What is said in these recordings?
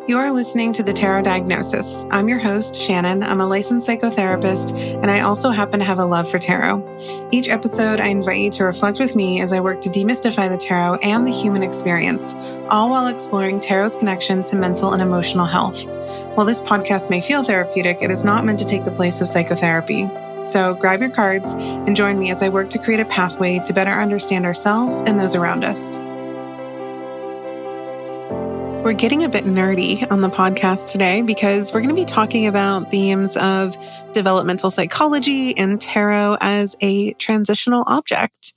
You are listening to The Tarot Diagnosis. I'm your host, Shannon. I'm a licensed psychotherapist, and I also happen to have a love for tarot. Each episode, I invite you to reflect with me as I work to demystify the tarot and the human experience, all while exploring tarot's connection to mental and emotional health. While this podcast may feel therapeutic, it is not meant to take the place of psychotherapy. So grab your cards and join me as I work to create a pathway to better understand ourselves and those around us. We're getting a bit nerdy on the podcast today because we're going to be talking about themes of developmental psychology and tarot as a transitional object,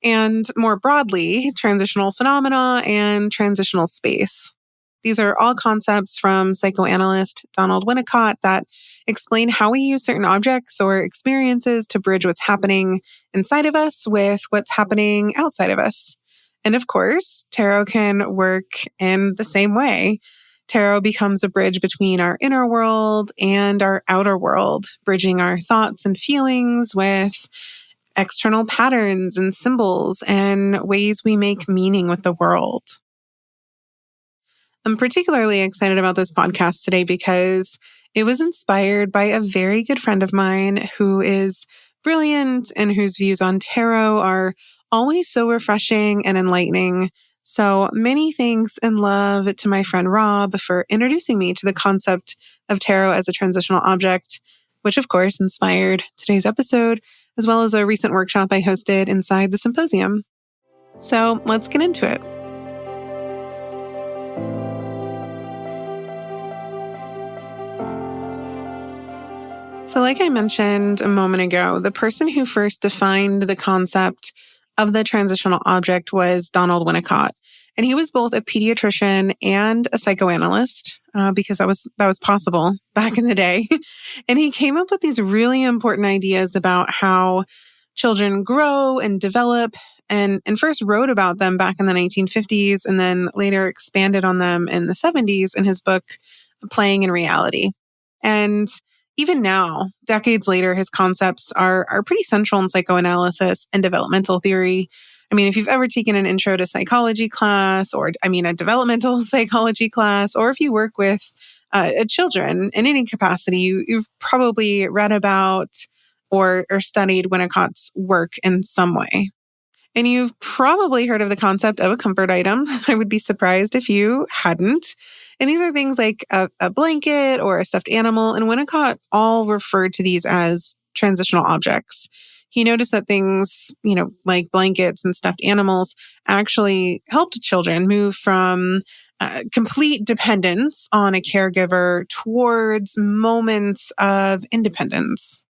and more broadly, transitional phenomena and transitional space. These are all concepts from psychoanalyst Donald Winnicott that explain how we use certain objects or experiences to bridge what's happening inside of us with what's happening outside of us. And of course, tarot can work in the same way. Tarot becomes a bridge between our inner world and our outer world, bridging our thoughts and feelings with external patterns and symbols and ways we make meaning with the world. I'm particularly excited about this podcast today because it was inspired by a very good friend of mine who is brilliant and whose views on tarot are always so refreshing and enlightening. So many thanks and love to my friend Rob for introducing me to the concept of tarot as a transitional object, which of course inspired today's episode, as well as a recent workshop I hosted inside the symposium. So let's get into it. So like I mentioned a moment ago, the person who first defined the concept of the transitional object was Donald Winnicott. And he was both a pediatrician and a psychoanalyst, because that was possible back in the day. And he came up with these really important ideas about how children grow and develop, and first wrote about them back in the 1950s and then later expanded on them in the 70s in his book, Playing in Reality. And even now, decades later, his concepts are pretty central in psychoanalysis and developmental theory. I mean, if you've ever taken an intro to psychology class, or a developmental psychology class, or if you work with children in any capacity, you've probably read about or studied Winnicott's work in some way. And you've probably heard of the concept of a comfort item. I would be surprised if you hadn't. And these are things like a blanket or a stuffed animal. And Winnicott all referred to these as transitional objects. He noticed that things, like blankets and stuffed animals actually helped children move from complete dependence on a caregiver towards moments of independence.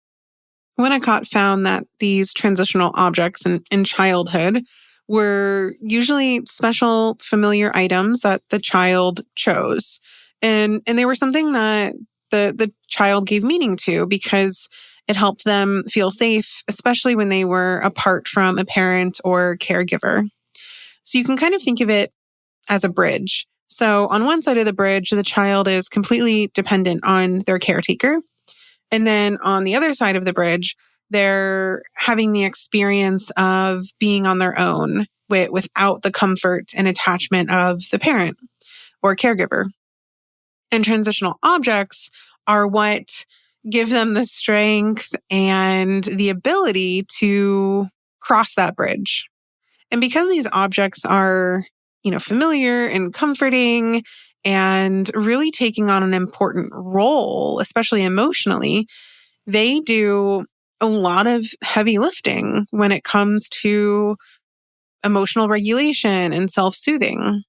Winnicott found that these transitional objects in childhood were usually special familiar items that the child chose. And they were something that the child gave meaning to because it helped them feel safe, especially when they were apart from a parent or caregiver. So you can kind of think of it as a bridge. So on one side of the bridge, the child is completely dependent on their caretaker. And then on the other side of the bridge, they're having the experience of being on their own without the comfort and attachment of the parent or caregiver. And transitional objects are what give them the strength and the ability to cross that bridge. And because these objects are, familiar and comforting and really taking on an important role, especially emotionally, they do a lot of heavy lifting when it comes to emotional regulation and self-soothing.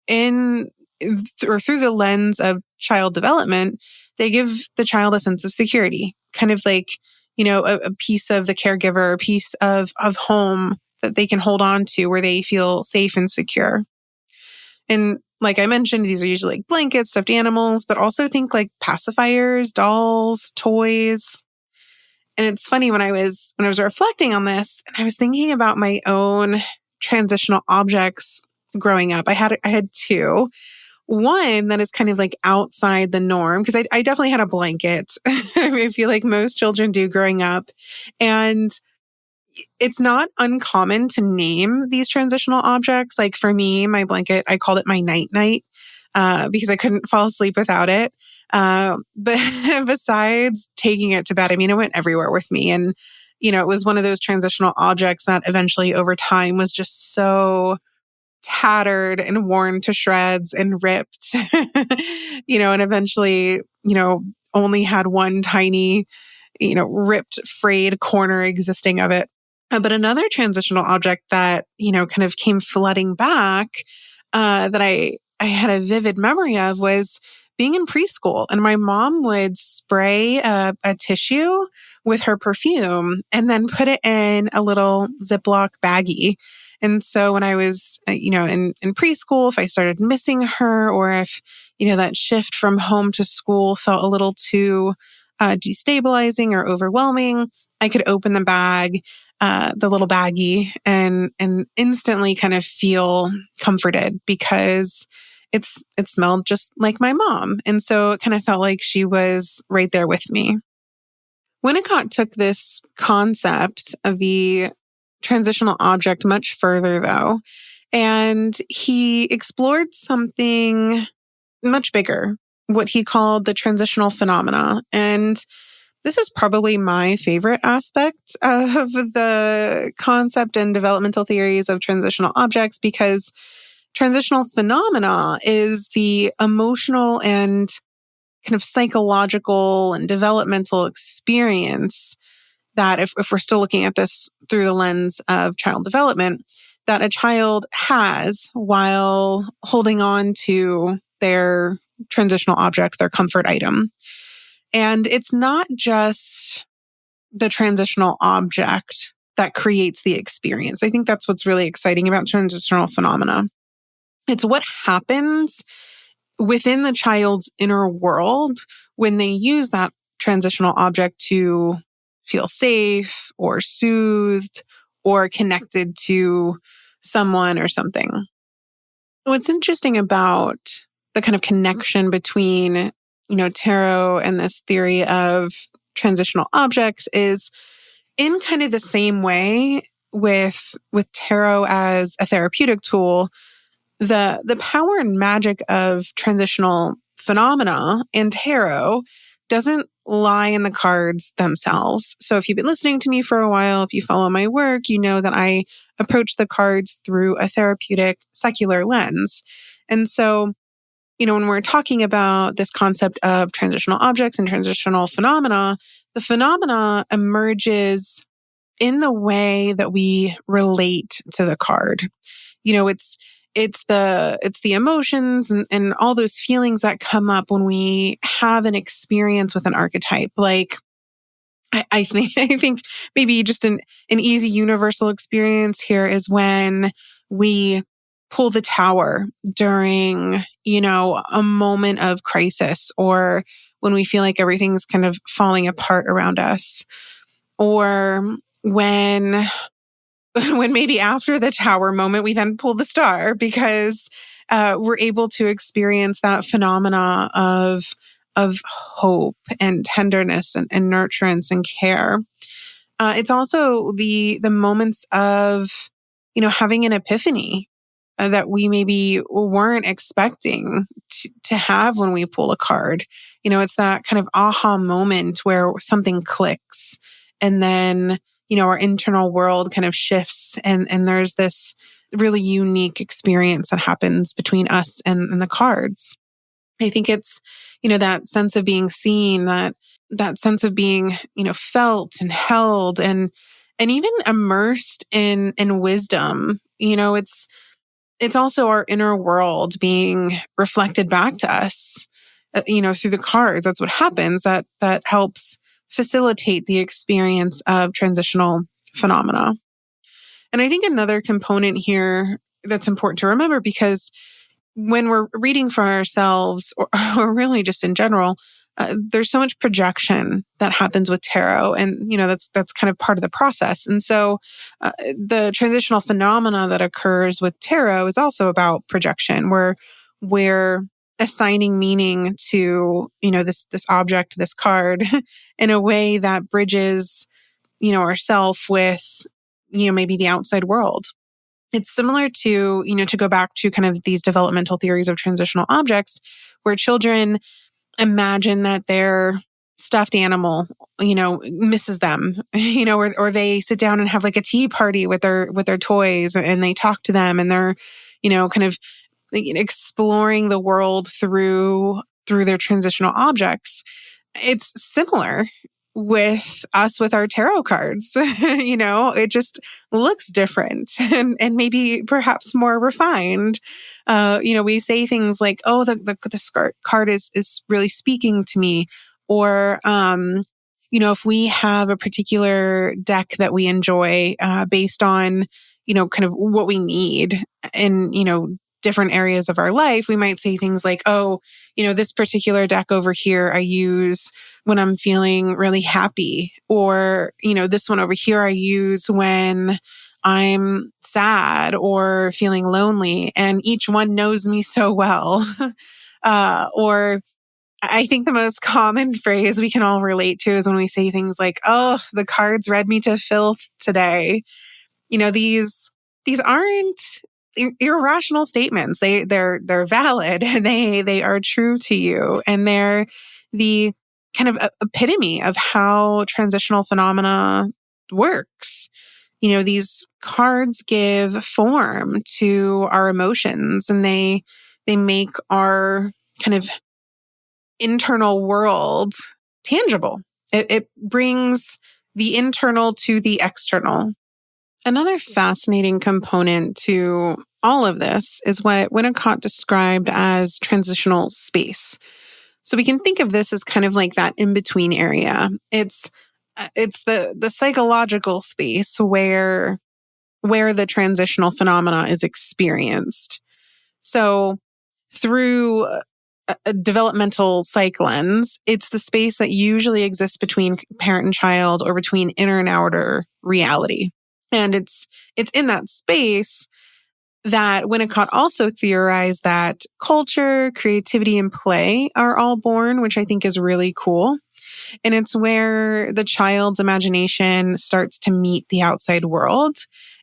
Through the lens of child development, they give the child a sense of security, kind of like, a piece of the caregiver, a piece of home that they can hold on to where they feel safe and secure. And like I mentioned, these are usually like blankets, stuffed animals, but also think like pacifiers, dolls, toys. And it's funny when I was reflecting on this and I was thinking about my own transitional objects growing up. I had two. One that is kind of like outside the norm, because I definitely had a blanket. I feel like most children do growing up. And it's not uncommon to name these transitional objects. Like for me, my blanket, I called it my night-night. because I couldn't fall asleep without it. But besides taking it to bed, I mean, it went everywhere with me. And, it was one of those transitional objects that eventually over time was just so tattered and worn to shreds and ripped, and eventually, only had one tiny, ripped, frayed corner existing of it. But another transitional object that, kind of came flooding back, that I had a vivid memory of was being in preschool, and my mom would spray a tissue with her perfume and then put it in a little Ziploc baggie. And so when I was, in preschool, if I started missing her, or if, that shift from home to school felt a little too destabilizing or overwhelming, I could open the bag, the little baggie, and instantly kind of feel comforted because it smelled just like my mom. And so it kind of felt like she was right there with me. Winnicott took this concept of the transitional object much further, though, and he explored something much bigger, what he called the transitional phenomena. And this is probably my favorite aspect of the concept and developmental theories of transitional objects, because transitional phenomena is the emotional and kind of psychological and developmental experience that, if we're still looking at this through the lens of child development, that a child has while holding on to their transitional object, their comfort item. And it's not just the transitional object that creates the experience. I think that's what's really exciting about transitional phenomena. It's what happens within the child's inner world when they use that transitional object to feel safe or soothed or connected to someone or something. What's interesting about the kind of connection between, tarot and this theory of transitional objects is, in kind of the same way with tarot as a therapeutic tool, the power and magic of transitional phenomena and tarot doesn't lie in the cards themselves. So if you've been listening to me for a while, if you follow my work, you know that I approach the cards through a therapeutic secular lens. And so, when we're talking about this concept of transitional objects and transitional phenomena, the phenomena emerges in the way that we relate to the card. It's the emotions and all those feelings that come up when we have an experience with an archetype. Like, I think maybe just an easy universal experience here is when we pull the tower during, a moment of crisis, or when we feel like everything's kind of falling apart around us, or when maybe after the tower moment, we then pull the star because we're able to experience that phenomena of hope and tenderness and nurturance and care. It's also the moments of, having an epiphany that we maybe weren't expecting to have when we pull a card. It's that kind of aha moment where something clicks, and then, our internal world kind of shifts, and there's this really unique experience that happens between us and the cards. I think it's, that sense of being seen, that sense of being, felt and held and even immersed in wisdom. It's also our inner world being reflected back to us, through the cards. That's what happens. That helps facilitate the experience of transitional phenomena. And I think another component here that's important to remember, because when we're reading for ourselves, or really just in general, there's so much projection that happens with tarot, and that's kind of part of the process. And so, the transitional phenomena that occurs with tarot is also about projection, where we're assigning meaning to this object, this card, in a way that bridges ourself with maybe the outside world. It's similar to, to go back to kind of these developmental theories of transitional objects, where children imagine that their stuffed animal, misses them, or they sit down and have like a tea party with their toys and they talk to them and they're, kind of exploring the world through their transitional objects. It's similar with us with our tarot cards. It just looks different and maybe perhaps more refined. We say things like, oh, the card is really speaking to me. Or, if we have a particular deck that we enjoy based on, kind of what we need in, different areas of our life, we might say things like, oh, this particular deck over here I use when I'm feeling really happy, or, this one over here I use when I'm sad or feeling lonely, and each one knows me so well. Or I think the most common phrase we can all relate to is when we say things like, oh, the cards read me to filth today. These aren't irrational statements. They're valid and they are true to you, and they're the kind of epitome of how transitional phenomena works. These cards give form to our emotions, and they make our kind of internal world tangible. It brings the internal to the external. Another fascinating component to all of this is what Winnicott described as transitional space. So we can think of this as kind of like that in-between area. It's the psychological space where the transitional phenomena is experienced. So through a developmental psych lens, it's the space that usually exists between parent and child, or between inner and outer reality. And it's in that space that Winnicott also theorized that culture, creativity, and play are all born, which I think is really cool. And it's where the child's imagination starts to meet the outside world,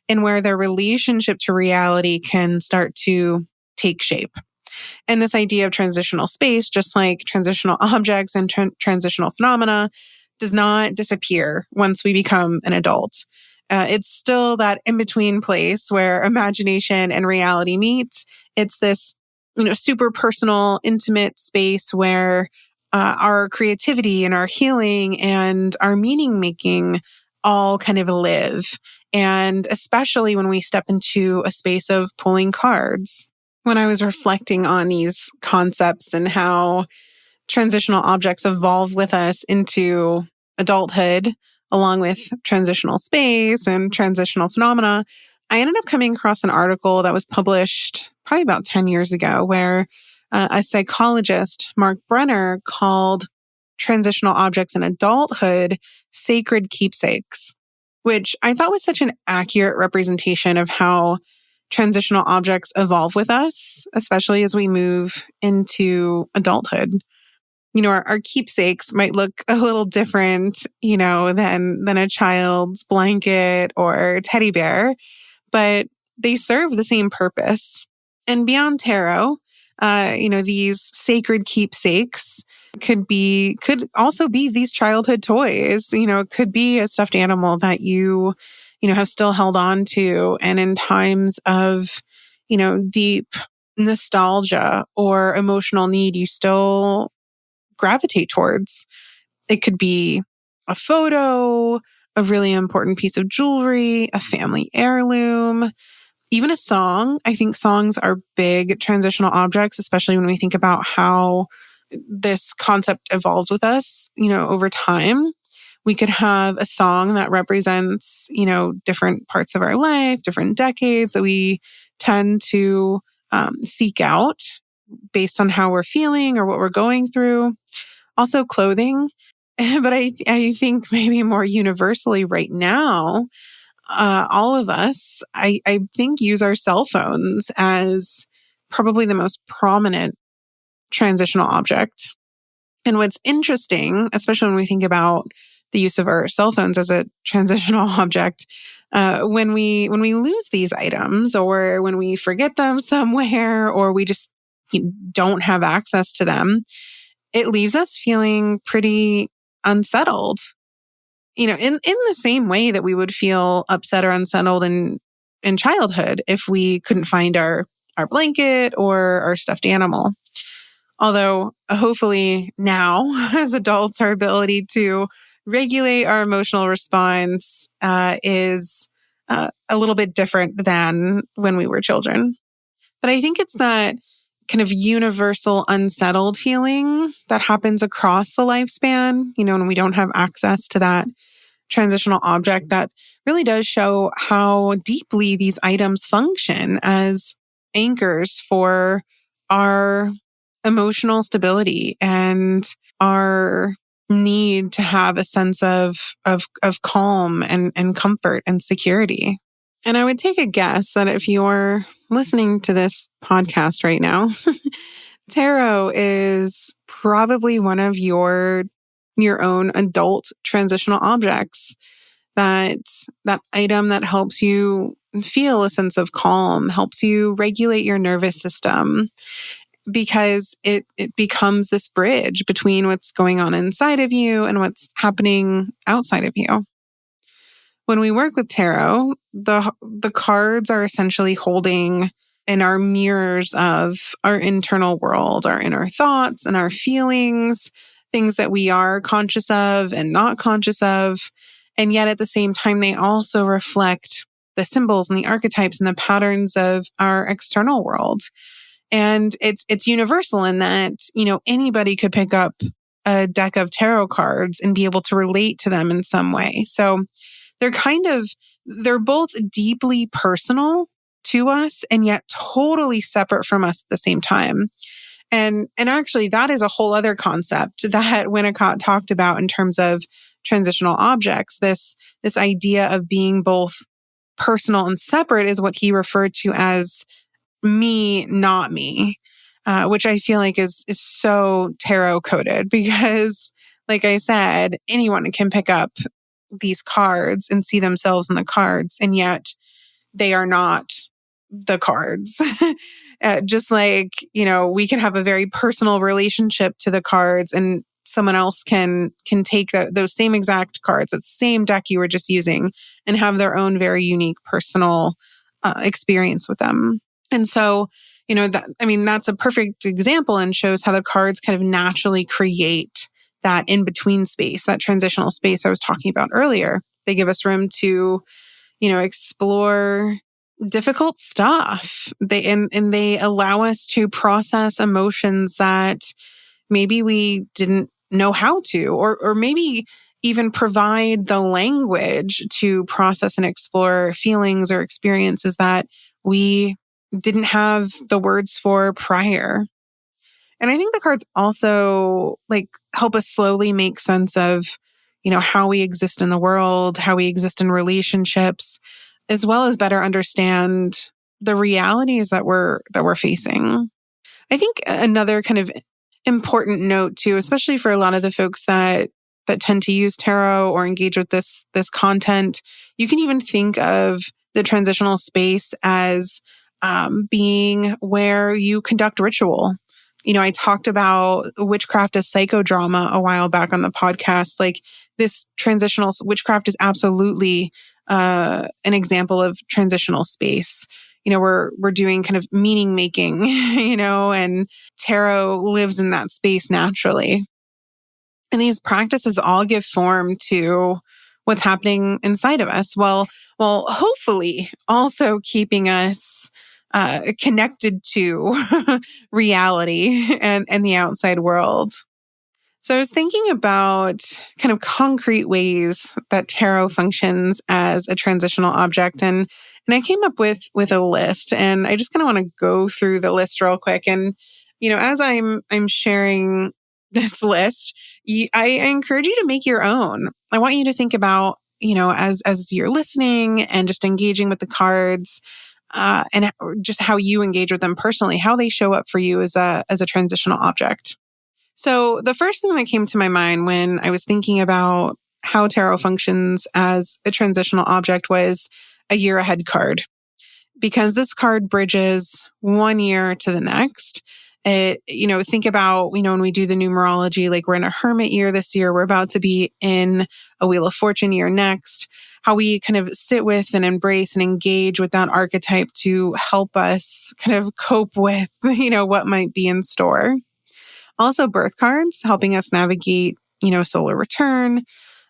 and where their relationship to reality can start to take shape. And this idea of transitional space, just like transitional objects and transitional phenomena, does not disappear once we become an adult. It's still that in-between place where imagination and reality meet. It's this, super personal, intimate space where our creativity and our healing and our meaning making all kind of live. And especially when we step into a space of pulling cards. When I was reflecting on these concepts and how transitional objects evolve with us into adulthood, along with transitional space and transitional phenomena, I ended up coming across an article that was published probably about 10 years ago, where a psychologist, Mark Brenner, called transitional objects in adulthood sacred keepsakes, which I thought was such an accurate representation of how transitional objects evolve with us, especially as we move into adulthood. Our keepsakes might look a little different, than a child's blanket or teddy bear, but they serve the same purpose. And beyond tarot, these sacred keepsakes could also be these childhood toys. It could be a stuffed animal that you have still held on to, and in times of, deep nostalgia or emotional need, you still gravitate towards. It could be a photo, a really important piece of jewelry, a family heirloom, even a song. I think songs are big transitional objects, especially when we think about how this concept evolves with us, over time. We could have a song that represents, different parts of our life, different decades that we tend to seek out based on how we're feeling or what we're going through. Also clothing. But I think maybe more universally right now, all of us, I think, use our cell phones as probably the most prominent transitional object. And what's interesting, especially when we think about the use of our cell phones as a transitional object, When we lose these items, or when we forget them somewhere, or we just don't have access to them, it leaves us feeling pretty unsettled. In the same way that we would feel upset or unsettled in childhood if we couldn't find our blanket or our stuffed animal. Although hopefully now, as adults, our ability to regulate our emotional response is a little bit different than when we were children. But I think it's that kind of universal unsettled feeling that happens across the lifespan, when we don't have access to that transitional object, that really does show how deeply these items function as anchors for our emotional stability and our need to have a sense of calm and comfort and security. And I would take a guess that if you're listening to this podcast right now, tarot is probably one of your own adult transitional objects. That item that helps you feel a sense of calm, helps you regulate your nervous system, because it becomes this bridge between what's going on inside of you and what's happening outside of you. When we work with tarot, the cards are essentially holding in our mirrors of our internal world, our inner thoughts and our feelings, things that we are conscious of and not conscious of. And yet at the same time, they also reflect the symbols and the archetypes and the patterns of our external world. And it's universal in that, anybody could pick up a deck of tarot cards and be able to relate to them in some way. So they're both deeply personal to us and yet totally separate from us at the same time. And actually that is a whole other concept that Winnicott talked about in terms of transitional objects. This idea of being both personal and separate is what he referred to as me, not me, which I feel like is so tarot coded, because like I said, anyone can pick up these cards and see themselves in the cards, and yet they are not the cards. Just like, we can have a very personal relationship to the cards, and someone else can take those same exact cards, that same deck you were just using, and have their own very unique personal experience with them. And so, that's a perfect example and shows how the cards kind of naturally create that in-between space, that transitional space I was talking about earlier. They give us room to, explore difficult stuff. They allow us to process emotions that maybe we didn't know how to, or maybe even provide the language to process and explore feelings or experiences that we didn't have the words for prior. And I think the cards also help us slowly make sense of, how we exist in the world, how we exist in relationships, as well as better understand the realities that we're facing. I think another kind of important note too, especially for a lot of the folks that tend to use tarot or engage with this content, you can even think of the transitional space as being where you conduct ritual. I talked about witchcraft as psychodrama a while back on the podcast. Like, this transitional witchcraft is absolutely an example of transitional space. We're doing kind of meaning making, and tarot lives in that space naturally. And these practices all give form to what's happening inside of us. Well, hopefully also keeping us connected to reality and the outside world. So I was thinking about kind of concrete ways that tarot functions as a transitional object, and I came up with a list, and I just kind of want to go through the list real quick. And as I'm sharing this list, I encourage you to make your own. I want you to think about, as you're listening and just engaging with the cards, and just how you engage with them personally, how they show up for you as a transitional object. So the first thing that came to my mind when I was thinking about how tarot functions as a transitional object was a year ahead card. Because this card bridges 1 year to the next. Think about, when we do the numerology, like we're in a hermit year this year, we're about to be in a Wheel of Fortune year next, how we kind of sit with and embrace and engage with that archetype to help us kind of cope with, what might be in store. Also birth cards, helping us navigate, solar return.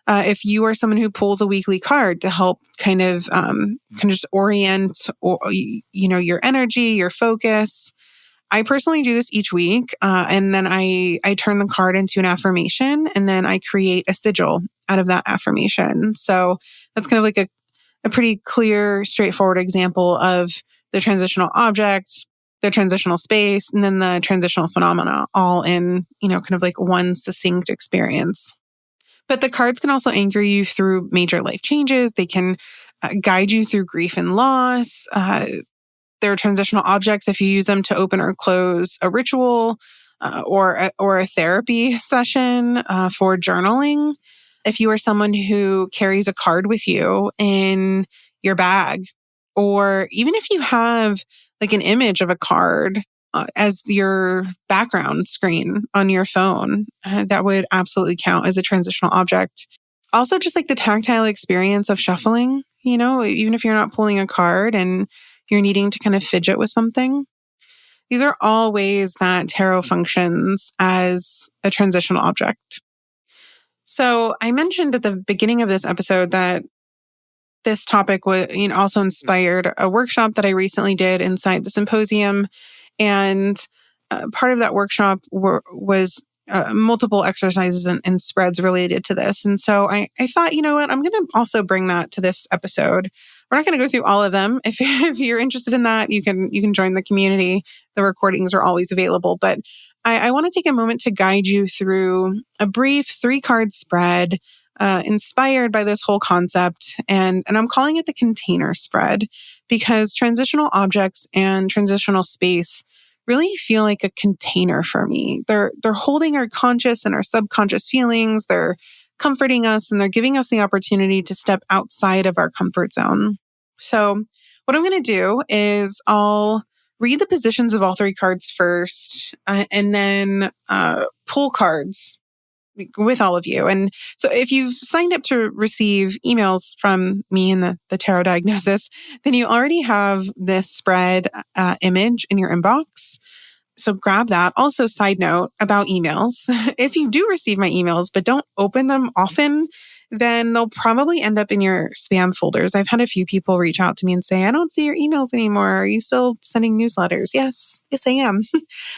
If you are someone who pulls a weekly card to help kind of just orient or your energy, your focus. I personally do this each week, and then I turn the card into an affirmation, and then I create a sigil out of that affirmation. So that's kind of like a pretty clear, straightforward example of the transitional object, the transitional space, and then the transitional phenomena, all in kind of like one succinct experience. But the cards can also anchor you through major life changes. They can guide you through grief and loss. They're transitional objects if you use them to open or close a ritual or a therapy session for journaling. If you are someone who carries a card with you in your bag, or even if you have like an image of a card as your background screen on your phone, that would absolutely count as a transitional object. Also, just like the tactile experience of shuffling, even if you're not pulling a card and you're needing to kind of fidget with something. These are all ways that tarot functions as a transitional object. So I mentioned at the beginning of this episode that this topic was, also inspired a workshop that I recently did inside the symposium. And part of that workshop was multiple exercises and spreads related to this. And so I thought, you know what, I'm going to also bring that to this episode. We're not going to go through all of them. If you're interested in that, you can join the community. The recordings are always available. But I want to take a moment to guide you through a brief 3-card spread inspired by this whole concept. And I'm calling it the container spread because transitional objects and transitional space really feel like a container for me. They're holding our conscious and our subconscious feelings. They're comforting us and they're giving us the opportunity to step outside of our comfort zone. So what I'm going to do is I'll read the positions of all 3 cards first, and then pull cards with all of you. And so if you've signed up to receive emails from me and the tarot diagnosis, then you already have this spread image in your inbox. So grab that. Also, side note about emails. If you do receive my emails, but don't open them often, then they'll probably end up in your spam folders. I've had a few people reach out to me and say, I don't see your emails anymore. Are you still sending newsletters? Yes, I am.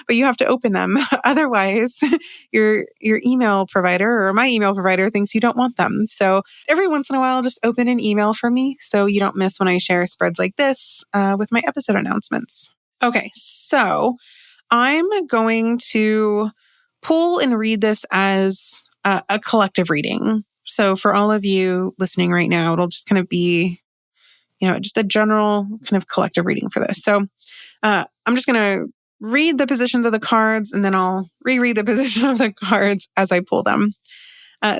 But you have to open them. Otherwise, your email provider or my email provider thinks you don't want them. So every once in a while, just open an email from me so you don't miss when I share spreads like this with my episode announcements. Okay, so I'm going to pull and read this as a collective reading. So for all of you listening right now, it'll just kind of be, just a general kind of collective reading for this. So I'm just going to read the positions of the cards and then I'll reread the position of the cards as I pull them.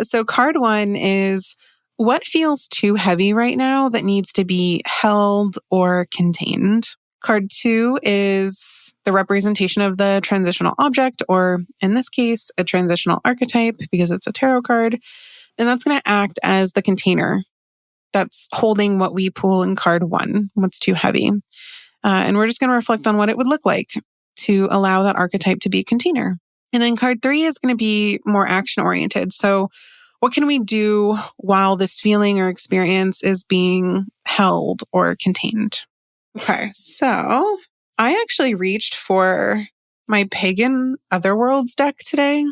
So card 1 is, what feels too heavy right now that needs to be held or contained? Card 2 is the representation of the transitional object, or in this case, a transitional archetype because it's a tarot card. And that's going to act as the container that's holding what we pull in card 1, what's too heavy. And we're just going to reflect on what it would look like to allow that archetype to be a container. And then card 3 is going to be more action oriented. So what can we do while this feeling or experience is being held or contained? Okay, so I actually reached for my Pagan Otherworlds deck today.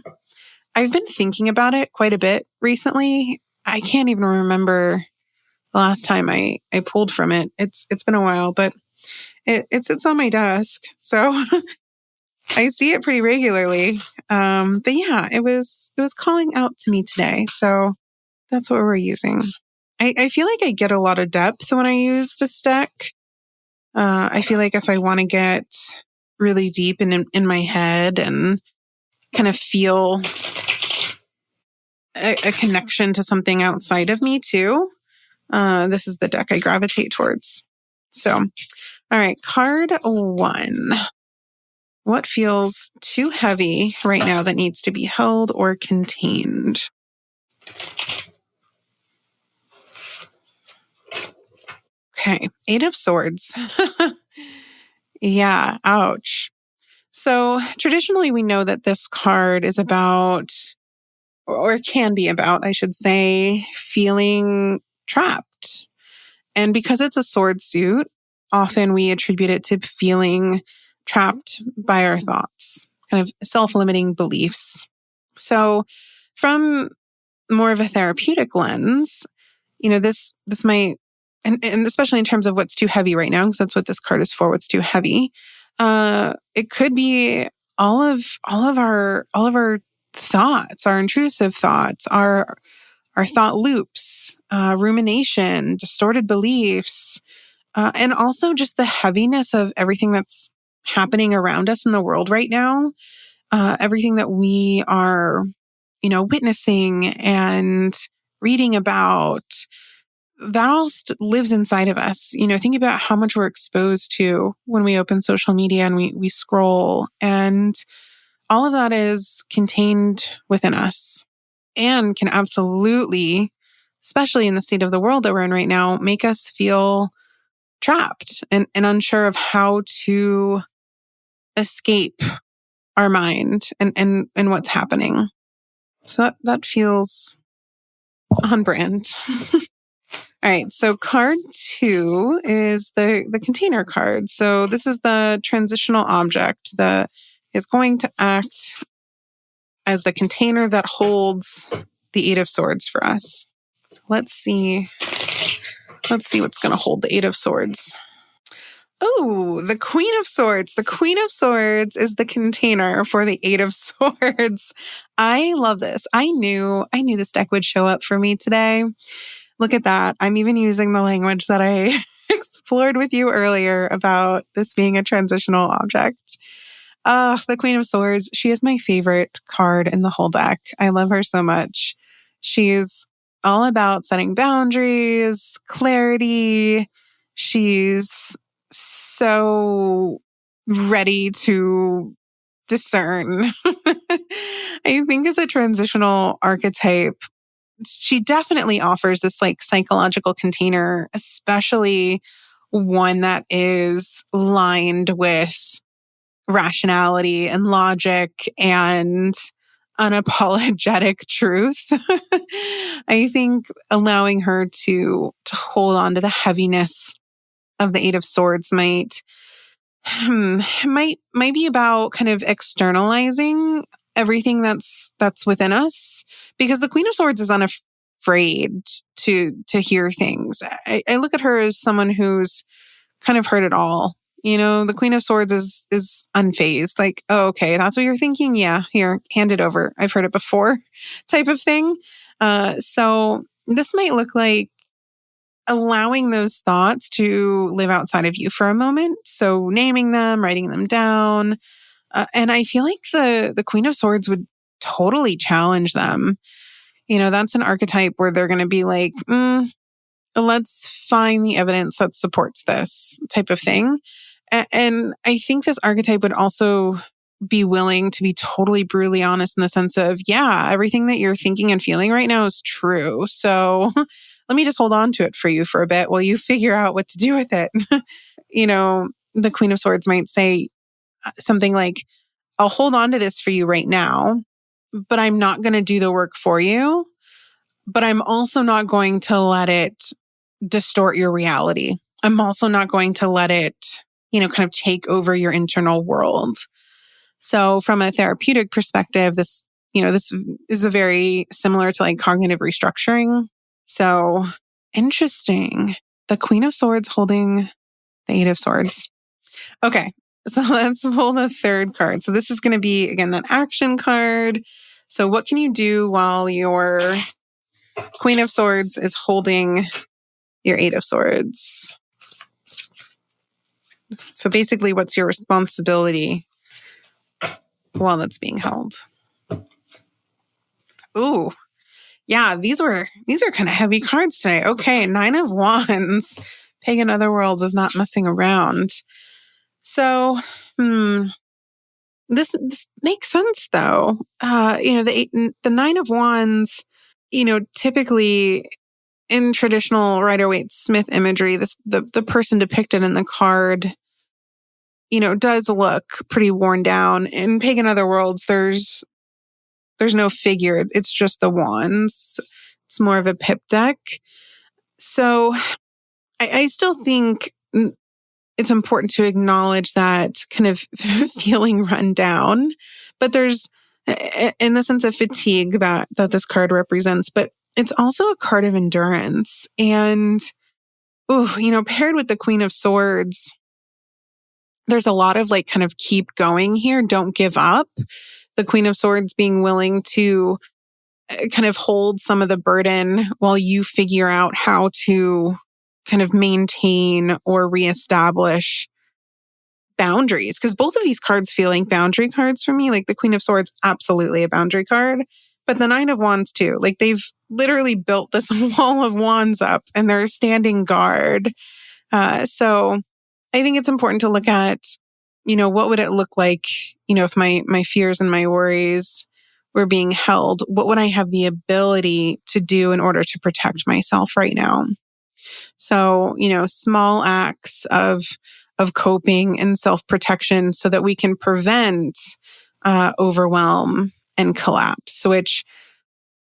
I've been thinking about it quite a bit recently. I can't even remember the last time I pulled from it. It's been a while, but it sits on my desk. So I see it pretty regularly. But yeah, it was calling out to me today. So that's what we're using. I feel like I get a lot of depth when I use this deck. I feel like if I want to get really deep in my head and kind of feel a connection to something outside of me too. This is the deck I gravitate towards. So, all right, card 1. What feels too heavy right now that needs to be held or contained? Okay, 8 of Swords. Yeah, ouch. So traditionally, we know that this card is about, or can be about, I should say, feeling trapped. And because it's a sword suit, often we attribute it to feeling trapped by our thoughts, kind of self-limiting beliefs. So from more of a therapeutic lens, this might, and especially in terms of what's too heavy right now, because that's what this card is for, what's too heavy. It could be all of our thoughts, our intrusive thoughts, our thought loops, rumination, distorted beliefs, and also just the heaviness of everything that's happening around us in the world right now. Everything that we are, witnessing and reading about, that all lives inside of us. Think about how much we're exposed to when we open social media and we scroll, and all of that is contained within us and can absolutely, especially in the state of the world that we're in right now, make us feel trapped and unsure of how to escape our mind and what's happening. So that feels on brand. All right. So card 2 is the container card. So this is the transitional object that is going to act as the container that holds the 8 of Swords for us. So let's see what's going to hold the 8 of Swords. Oh, the Queen of Swords. The Queen of Swords is the container for the 8 of Swords. I love this. I knew this deck would show up for me today. Look at that. I'm even using the language that I explored with you earlier about this being a transitional object. The Queen of Swords. She is my favorite card in the whole deck. I love her so much. She's all about setting boundaries, clarity. She's so ready to discern. I think as a transitional archetype, she definitely offers this like psychological container, especially one that is lined with rationality and logic and unapologetic truth. I think allowing her to hold on to the heaviness of the 8 of Swords might be about kind of externalizing everything that's within us, because the Queen of Swords is unafraid to hear things. I look at her as someone who's kind of heard it all. The Queen of Swords is unfazed. Like, oh, okay, that's what you're thinking? Yeah, here, hand it over. I've heard it before, type of thing. So this might look like allowing those thoughts to live outside of you for a moment. So naming them, writing them down. And I feel like the Queen of Swords would totally challenge them. That's an archetype where they're going to be like, let's find the evidence that supports this type of thing. And I think this archetype would also be willing to be totally brutally honest in the sense of, yeah, everything that you're thinking and feeling right now is true. So let me just hold on to it for you for a bit while you figure out what to do with it. The Queen of Swords might say something like, I'll hold on to this for you right now, but I'm not going to do the work for you. But I'm also not going to let it distort your reality. I'm also not going to let it, kind of take over your internal world. So from a therapeutic perspective, this is a very similar to like cognitive restructuring. So interesting. The Queen of Swords holding the 8 of Swords. Okay. So let's pull the third card. So this is going to be, again, that action card. So what can you do while your Queen of Swords is holding your 8 of Swords? So basically, what's your responsibility while that's being held? Ooh, Yeah, these are kind of heavy cards today. Okay, 9 of Wands. Pagan Otherworlds is not messing around. So, this makes sense though. The 9 of Wands, typically in traditional Rider-Waite-Smith imagery, the person depicted in the card, does look pretty worn down. In Pagan Otherworlds, there's no figure. It's just the wands. It's more of a pip deck. So I still think it's important to acknowledge that kind of feeling run down, but there's, in the sense of fatigue that this card represents, but it's also a card of endurance. And, paired with the Queen of Swords, there's a lot of like kind of keep going here. Don't give up. The Queen of Swords being willing to kind of hold some of the burden while you figure out how to kind of maintain or reestablish boundaries. Because both of these cards feel like boundary cards for me. Like the Queen of Swords, absolutely a boundary card. But the 9 of Wands too. Like they've literally built this wall of wands up and they're standing guard. So I think it's important to look at, what would it look like, if my fears and my worries were being held? What would I have the ability to do in order to protect myself right now? So, small acts of coping and self-protection so that we can prevent overwhelm and collapse, which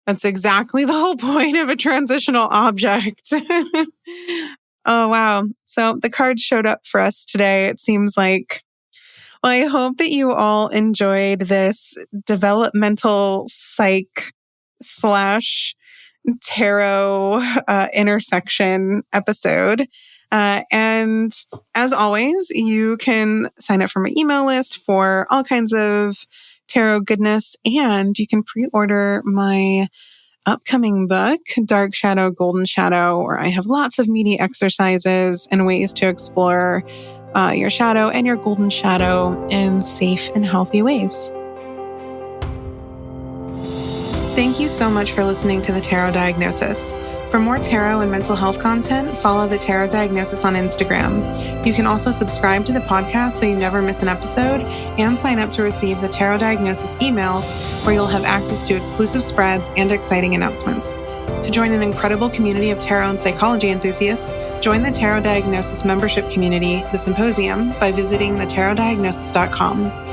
that's exactly the whole point of a transitional object. Oh, wow. So the cards showed up for us today. It seems like, well, I hope that you all enjoyed this developmental psych / tarot intersection episode. And as always, you can sign up for my email list for all kinds of tarot goodness, and you can pre-order my upcoming book, Dark Shadow, Golden Shadow, where I have lots of meaty exercises and ways to explore your shadow and your golden shadow in safe and healthy ways. Thank you so much for listening to The Tarot Diagnosis. For more tarot and mental health content, follow The Tarot Diagnosis on Instagram. You can also subscribe to the podcast so you never miss an episode, and sign up to receive the Tarot Diagnosis emails, where you'll have access to exclusive spreads and exciting announcements. To join an incredible community of tarot and psychology enthusiasts, join the Tarot Diagnosis membership community, The Symposium, by visiting thetarotdiagnosis.com.